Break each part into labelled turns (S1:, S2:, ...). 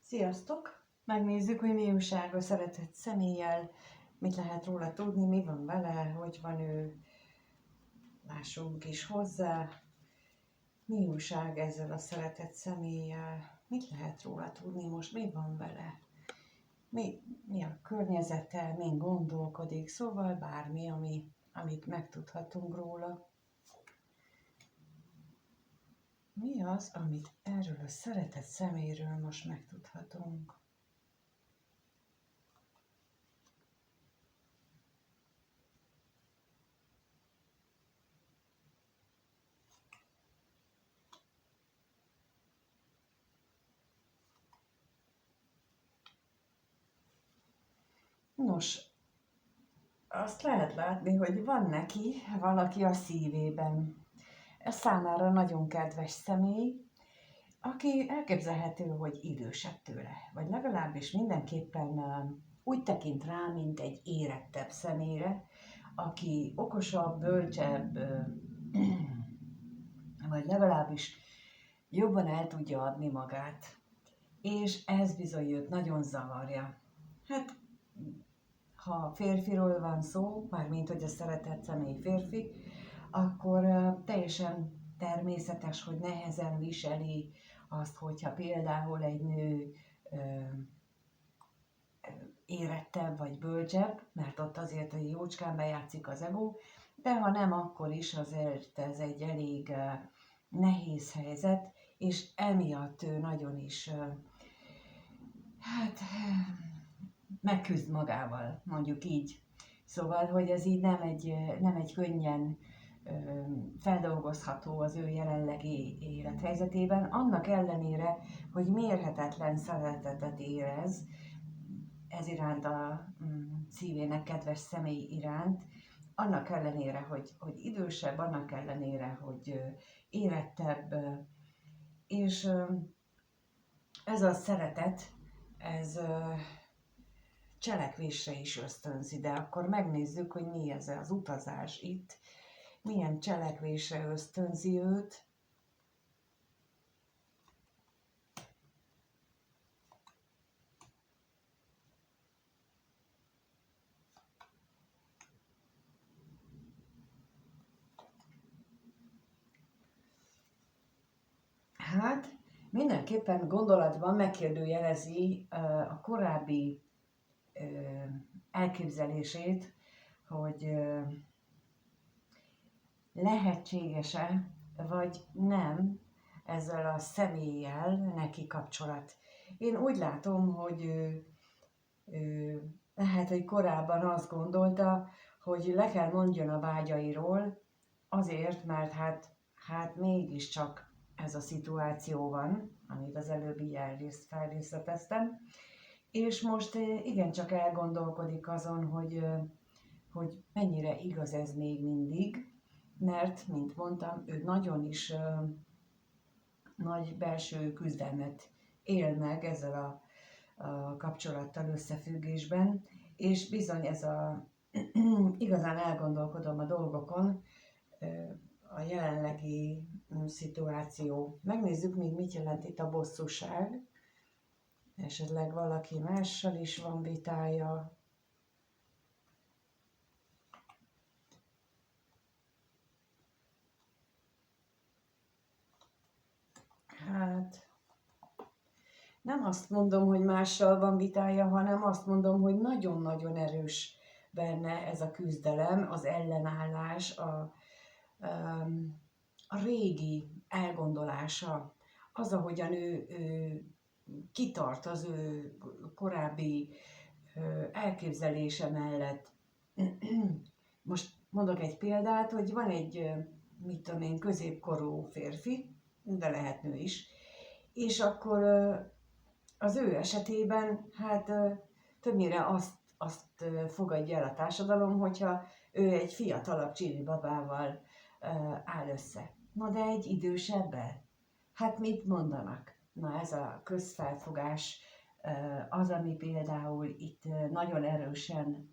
S1: Sziasztok! Megnézzük, hogy mi újság a szeretett személlyel, mit lehet róla tudni, mi van vele, hogy van ő, lássunk is hozzá. Mi újság ezzel a szeretett személlyel, mit lehet róla tudni most, mi van vele, mi a környezete, min gondolkodik, szóval bármi, amit megtudhatunk róla. Mi az, amit erről a szeretett személyről most megtudhatunk? Nos, azt lehet látni, hogy van neki valaki a szívében. Ez számára nagyon kedves személy, aki elképzelhető, hogy idősebb tőle, vagy legalábbis mindenképpen úgy tekint rá, mint egy érettebb személyre, aki okosabb, bölcsebb, vagy legalábbis jobban el tudja adni magát. És ez bizony őt nagyon zavarja. Hát, ha férfiról van szó, mármint hogy a szeretett személy férfi, akkor teljesen természetes, hogy nehezen viseli azt, hogyha például egy nő érettebb vagy bölcsebb, mert ott azért egy jócskán bejátszik az ego, de ha nem, akkor is azért ez egy elég nehéz helyzet, és emiatt ő nagyon is megküzd magával, mondjuk így. Szóval, hogy ez így nem egy könnyen feldolgozható az ő jelenlegi élethelyzetében, annak ellenére, hogy mérhetetlen szeretetet érez ez iránt a szívének kedves személy iránt, annak ellenére, hogy idősebb, annak ellenére, hogy érettebb, és ez a szeretet, ez cselekvésre is ösztönzi, de akkor megnézzük, hogy mi ez az utazás itt, milyen cselekvésre ösztönzi őt. Hát, mindenképpen gondolatban megkérdőjelezi a korábbi elképzelését, hogy lehetséges-e, vagy nem ezzel a személlyel neki kapcsolat. Én úgy látom, hogy lehet, hogy korábban azt gondolta, hogy le kell mondjon a vágyairól, azért, mert hát mégiscsak ez a szituáció van, amit az előbb így felrészleteztem, és most igencsak elgondolkodik azon, hogy mennyire igaz ez még mindig, mert, mint mondtam, ő nagyon is nagy belső küzdelmet él meg ezzel a kapcsolattal összefüggésben, és bizony ez igazán elgondolkodom a dolgokon, a jelenlegi szituáció. Megnézzük még, mit jelent itt a bosszúság. Esetleg valaki mással is van vitája. Hát, nem azt mondom, hogy mással van vitája, hanem azt mondom, hogy nagyon-nagyon erős benne ez a küzdelem, az ellenállás, a régi elgondolása, az, ahogyan ő kitart az ő korábbi elképzelése mellett. Most mondok egy példát, hogy van egy, mit tudom én, középkorú férfi, de lehet nő is, és akkor az ő esetében hát többnyire azt fogadja el a társadalom, hogyha ő egy fiatalabb csiribabával áll össze. Na de egy idősebbel? Hát mit mondanak? Na ez a közfelfogás az, ami például itt nagyon erősen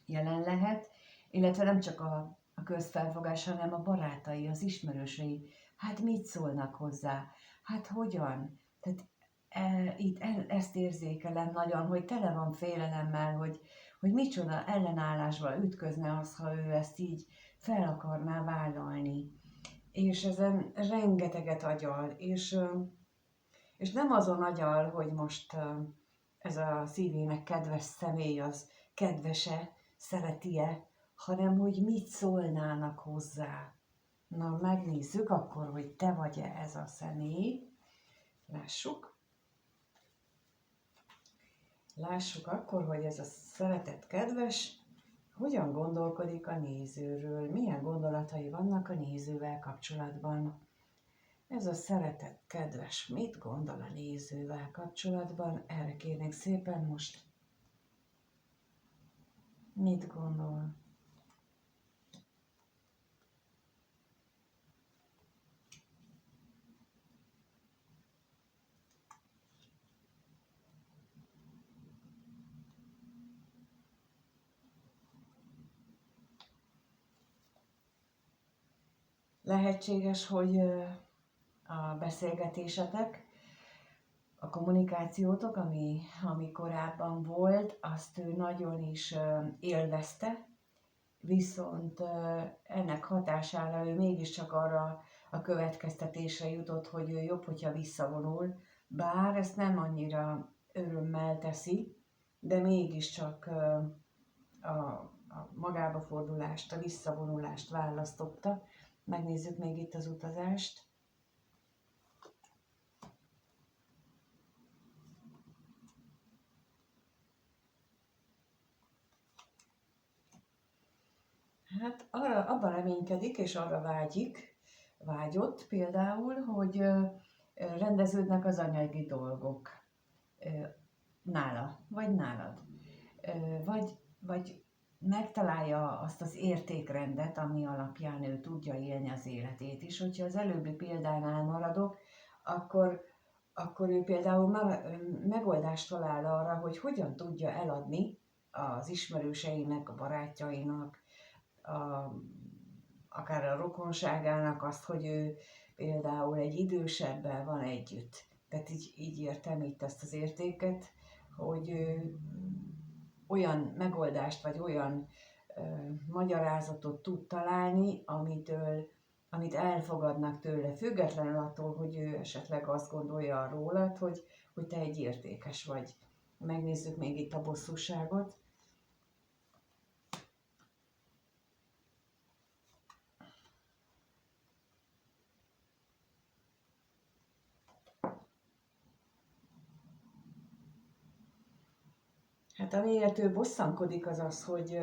S1: jelen lehet, illetve nem csak a közfelfogás, hanem a barátai, az ismerősei. Hát mit szólnak hozzá? Hát hogyan? Tehát ezt érzékelem nagyon, hogy tele van félelemmel, hogy micsoda ellenállásba ütközne az, ha ő ezt így fel akarná vállalni. És ezen rengeteget agyal, és nem azon agyal, hogy most ez a szívének kedves személy az kedvese, szereti-e, hanem hogy mit szólnának hozzá. Na, megnézzük akkor, hogy te vagy-e ez a személy. Lássuk. Lássuk akkor, hogy ez a szeretett kedves hogyan gondolkodik a nézőről, milyen gondolatai vannak a nézővel kapcsolatban. Ez a szeretett kedves mit gondol a nézővel kapcsolatban? Erre kérnék szépen most. Mit gondol? Lehetséges, hogy a beszélgetésetek, a kommunikációtok, ami korábban volt, azt ő nagyon is élvezte, viszont ennek hatására ő mégiscsak arra a következtetésre jutott, hogy ő jobb, hogyha visszavonul, bár ezt nem annyira örömmel teszi, de mégiscsak a magába fordulást, a visszavonulást választotta. Megnézzük még itt az utazást. Hát abban reménykedik, és arra vágyott például, hogy rendeződnek az anyagi dolgok nála, vagy nálad. Vagy megtalálja azt az értékrendet, ami alapján ő tudja élni az életét is. Hogyha az előbbi példánál maradok, akkor ő például megoldást talál arra, hogy hogyan tudja eladni az ismerőseinek, a barátjainak, akár a rokonságának azt, hogy ő például egy idősebbel van együtt. Tehát így értem itt ezt az értéket, hogy ő olyan megoldást, vagy olyan magyarázatot tud találni, amit elfogadnak tőle, függetlenül attól, hogy ő esetleg azt gondolja rólad, hogy te egy értékes vagy. Megnézzük még itt a bosszúságot. Hát amiért ő bosszankodik az az, hogy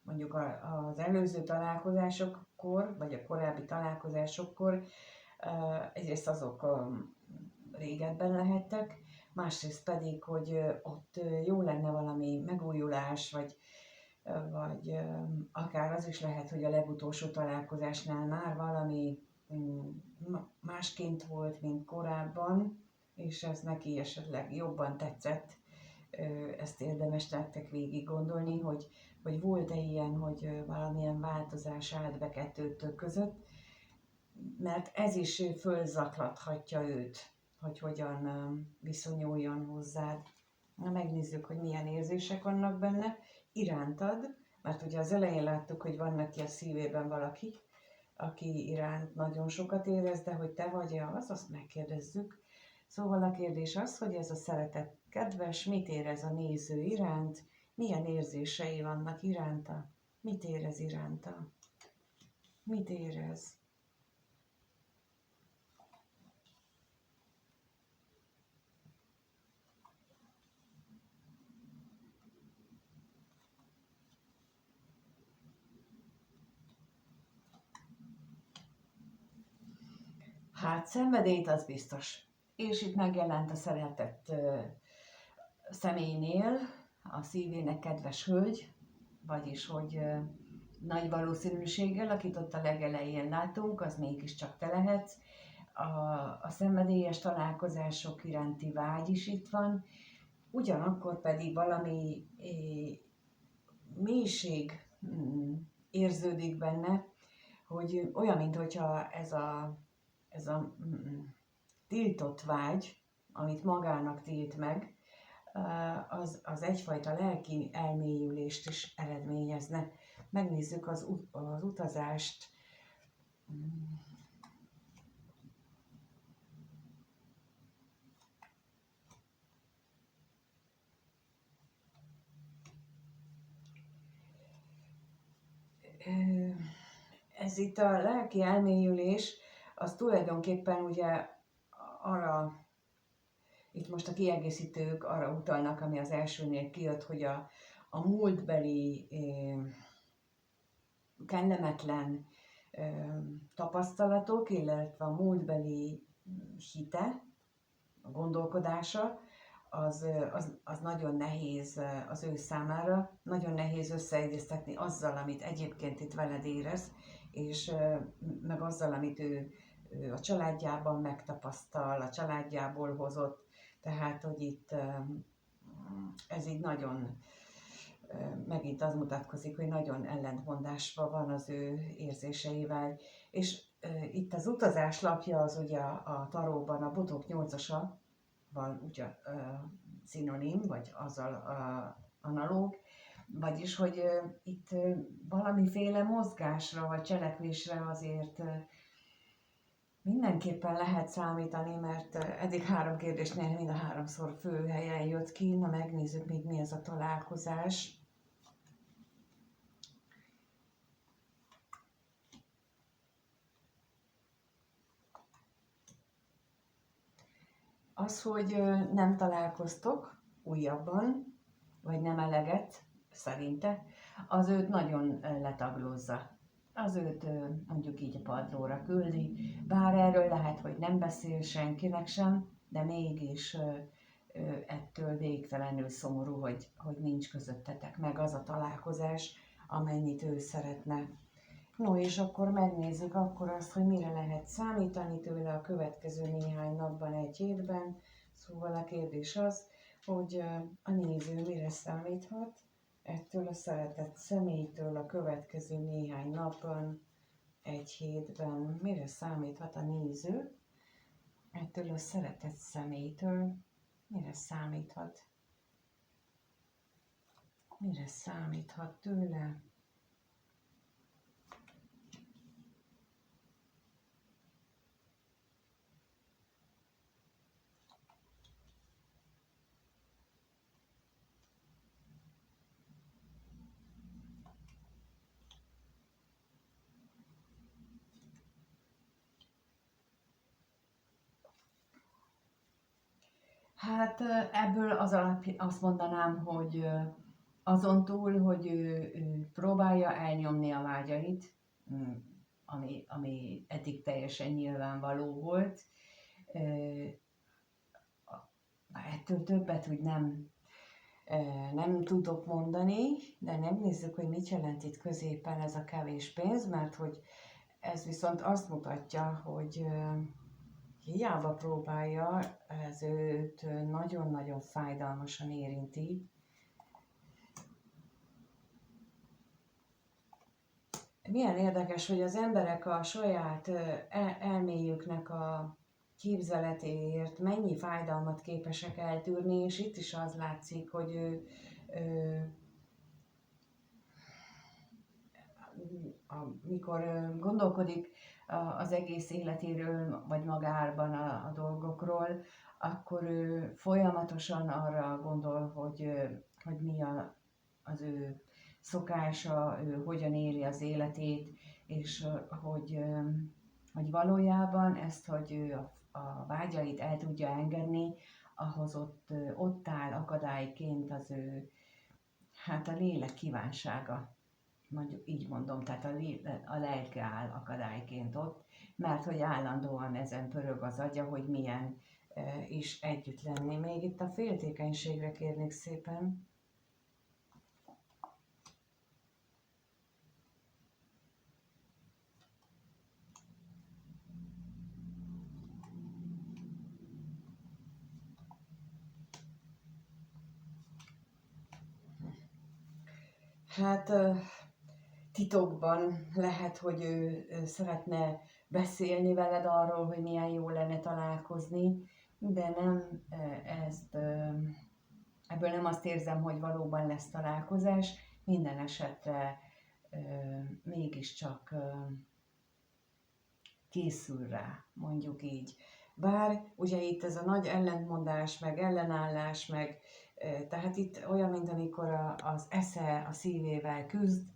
S1: mondjuk az előző találkozásokkor, vagy a korábbi találkozásokkor egyrészt azok régebben lehettek, másrészt pedig, hogy ott jó lenne valami megújulás, vagy akár az is lehet, hogy a legutolsó találkozásnál már valami másként volt, mint korábban, és ez neki esetleg jobban tetszett. Ezt érdemes nektek végig gondolni, hogy volt-e ilyen, hogy valamilyen változás állt be kettőtök között, mert ez is fölzaklathatja őt, hogy hogyan viszonyuljon hozzád. Na, megnézzük, hogy milyen érzések vannak benne irántad, mert ugye az elején láttuk, hogy van neki a szívében valaki, aki iránt nagyon sokat érez, de hogy te vagy-e az, azt megkérdezzük. Szóval a kérdés az, hogy ez a szeretett kedves, mit érez a néző iránt, milyen érzései vannak iránta, mit érez iránta, mit érez. Hát szenvedélyt az biztos. És itt megjelent a szeretett személynél a szívének kedves hölgy, vagyis hogy nagy valószínűséggel, akit ott a legelején látunk, az mégiscsak te lehetsz. A szenvedélyes találkozások iránti vágy is itt van, ugyanakkor pedig valami mélység érződik benne, hogy olyan, mintha ez a tiltott vágy, amit magának tilt meg, az egyfajta lelki elmélyülést is eredményezne. Megnézzük az utazást. Ez itt a lelki elmélyülés, az tulajdonképpen ugye arra, itt most a kiegészítők arra utalnak, ami az elsőnél kijött, hogy a múltbeli kellemetlen tapasztalatok, illetve a múltbeli hite, a gondolkodása, az nagyon nehéz az ő számára, nagyon nehéz összeegyeztetni azzal, amit egyébként itt veled érez, és meg azzal, amit ő a családjában megtapasztal, a családjából hozott, tehát, hogy itt ez így nagyon, megint az mutatkozik, hogy nagyon ellentmondásban van az ő érzéseivel, és itt az utazás lapja az ugye a taróban a botok 8-asa, van ugye szinonim, vagy azzal analóg, vagyis, hogy itt valamiféle mozgásra vagy cselekvésre azért mindenképpen lehet számítani, mert eddig 3 kérdésnél mind a 3-szor fő helyen jött ki. Na megnézzük még mi ez a találkozás. Az, hogy nem találkoztok újabban, vagy nem eleget, szerinte, az őt nagyon letaglózza. Az őt mondjuk így a padlóra küldi, bár erről lehet, hogy nem beszél senkinek sem, de mégis ettől végtelenül szomorú, hogy nincs közöttetek meg az a találkozás, amennyit ő szeretne. No, és akkor megnézzük akkor azt, hogy mire lehet számítani tőle a következő néhány napban, egy hétben. Szóval a kérdés az, hogy a néző mire számíthat ettől a szeretett személytől a következő néhány napban, egy hétben. Mire számíthat a néző ettől a szeretett személytől? Mire számíthat? Mire számíthat tőle? Hát ebből azt mondanám, hogy azon túl, hogy ő próbálja elnyomni a vágyait, ami eddig teljesen nyilvánvaló volt, ettől többet úgy nem tudok mondani, de megnézzük, hogy mit jelent itt középen ez a kevés pénz, mert hogy ez viszont azt mutatja, hogy hiába próbálja, ez őt nagyon-nagyon fájdalmasan érinti. Milyen érdekes, hogy az emberek a saját elméjüknek a képzeletéért mennyi fájdalmat képesek eltűrni, és itt is az látszik, hogy ő amikor gondolkodik az egész életéről, vagy magában a dolgokról, akkor ő folyamatosan arra gondol, hogy mi az ő szokása, ő hogyan éli az életét, és hogy valójában ezt, hogy ő a vágyait el tudja engedni, ahhoz ott áll akadályként az ő, hát a lélek kívánsága. Mondjuk így mondom, tehát a lelke áll akadályként ott, mert hogy állandóan ezen pörög az agya, hogy milyen is együtt lenni. Még itt a féltékenységre kérnék szépen. Hát titokban lehet, hogy ő szeretne beszélni veled arról, hogy milyen jó lenne találkozni, de nem ebből nem azt érzem, hogy valóban lesz találkozás, minden esetre mégiscsak készül rá, mondjuk így. Bár ugye itt ez a nagy ellentmondás, meg ellenállás, meg tehát itt olyan, mint amikor az esze a szívével küzd,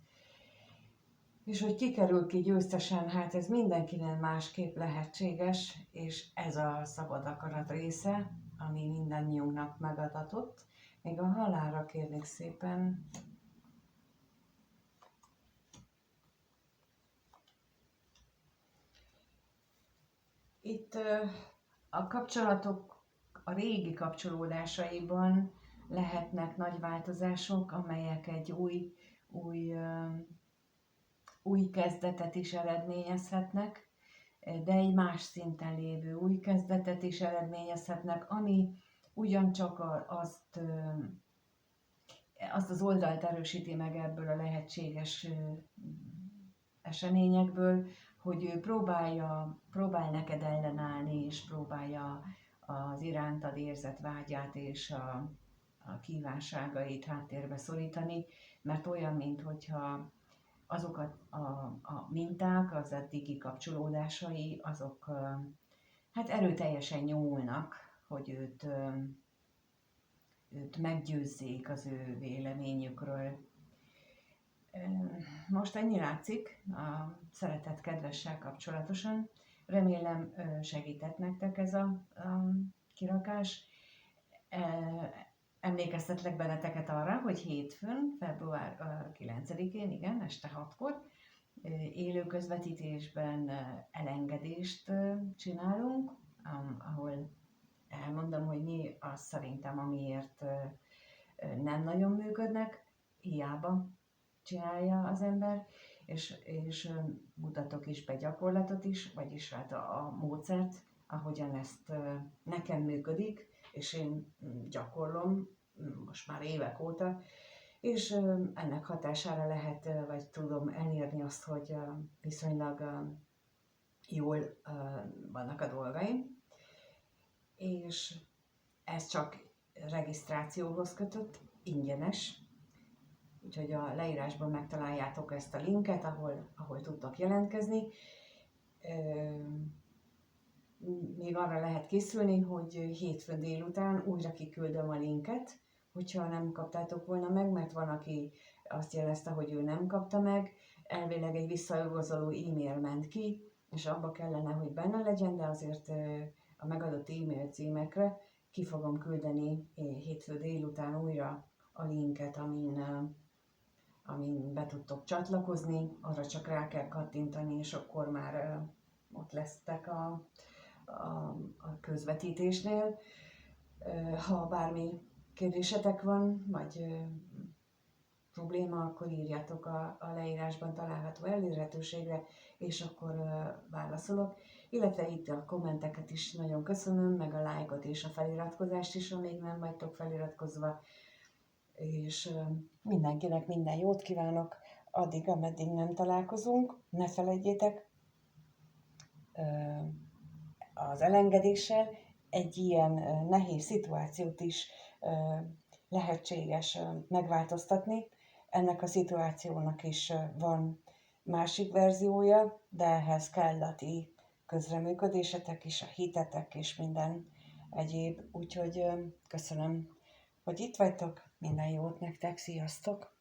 S1: és hogy kikerül ki győztesen, hát ez mindenkinek másképp lehetséges, és ez a szabad akarat része, ami mindannyiunknak megadatott. Még a halálra kérnék szépen. Itt a kapcsolatok a régi kapcsolódásaiban lehetnek nagy változások, amelyek egy új kezdetet is eredményezhetnek, de egy más szinten lévő új kezdetet is eredményezhetnek, ami ugyancsak azt az oldalt erősíti meg ebből a lehetséges eseményekből, hogy ő próbál neked ellenállni, és próbálja az irántad érzett vágyát és a kívánságait háttérbe szorítani, mert olyan, minthogyha azok a minták, az eddigi kapcsolódásai, azok hát erőteljesen nyúlnak, hogy őt meggyőzzék az ő véleményükről. Most ennyi látszik a szeretett kedvessel kapcsolatosan. Remélem segített nektek ez a kirakás. Emlékeztetlek benneteket arra, hogy hétfőn, február 9-én, igen, este 6-kor élő közvetítésben elengedést csinálunk, ahol elmondom, hogy mi az szerintem, amiért nem nagyon működnek, hiába csinálja az ember, és mutatok is be gyakorlatot is, vagyis hát a módszert, ahogyan ezt nekem működik, és én gyakorlom most már évek óta, és ennek hatására lehet, vagy tudom elérni azt, hogy viszonylag jól vannak a dolgaim, és ez csak regisztrációhoz kötött, ingyenes, úgyhogy a leírásban megtaláljátok ezt a linket, ahol tudtok jelentkezni. Még arra lehet készülni, hogy hétfőn délután újra kiküldöm a linket, hogyha nem kaptátok volna meg, mert van, aki azt jelezte, hogy ő nem kapta meg, elvileg egy visszaigazoló e-mail ment ki, és abba kellene, hogy benne legyen, de azért a megadott e-mail címekre ki fogom küldeni hétfő délután újra a linket, amin be tudtok csatlakozni, arra csak rá kell kattintani, és akkor már ott lesztek a közvetítésnél. Ha bármi kérdésetek van, vagy probléma, akkor írjátok a leírásban található elérhetőségre, és akkor válaszolok. Illetve itt a kommenteket is nagyon köszönöm, meg a lájkot és a feliratkozást is, ha még nem vagytok feliratkozva. És mindenkinek minden jót kívánok, addig, ameddig nem találkozunk. Ne felejtjétek, az elengedéssel egy ilyen nehéz szituációt is lehetséges megváltoztatni. Ennek a szituációnak is van másik verziója, de ehhez kell a ti közreműködésetek is, a hitetek és minden egyéb. Úgyhogy köszönöm, hogy itt vagytok, minden jót nektek, sziasztok!